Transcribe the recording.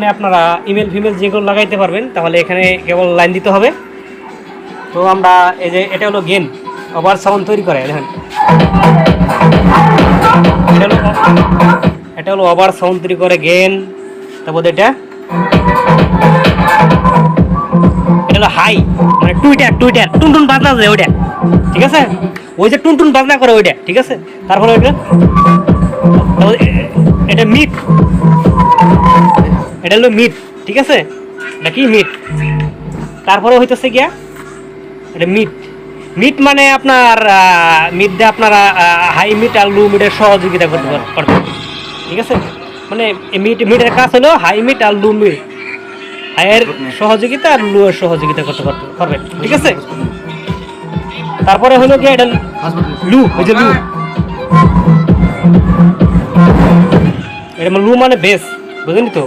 এখানে আপনারা email female যেগুলো লাগাইতে পারবেন, তাহলে এখানে কেবল লাইন দিতে হবে। তো আমরা এই যে এটা হলো গেন, ওভার সাউন্ড তৈরি করে, দেখেন এটা হলো ওভার সাউন্ড তৈরি করে গেন। তারপর এটা হলো হাই, মানে টুইটার টুনটুন বাজনা যায় ওইটা, ঠিক আছে, ওই যে টুনটুন বাজনা করে ওইটা, ঠিক আছে। তারপরে ওইটা এটা মিট, এটা হলো মিট, ঠিক আছে, এটা কি মিট। তারপরে হইতেছে গিয়া এটা মিট মানে আপনার মিট দিয়ে আপনারা হাই মিট আর লো মিটের সহযোগিতা করতে পারবেন, ঠিক আছে। মানে মিটের কাজ হলো হাই মিট আর লো মিট, হাইয়ের সহযোগিতা আর লো এর সহযোগিতা করতে পারবেন, ঠিক আছে। তারপরে হলো গিয়ে এটা লু, ওই যে লু, এটা লু মানে বেস, বুঝলেন তো।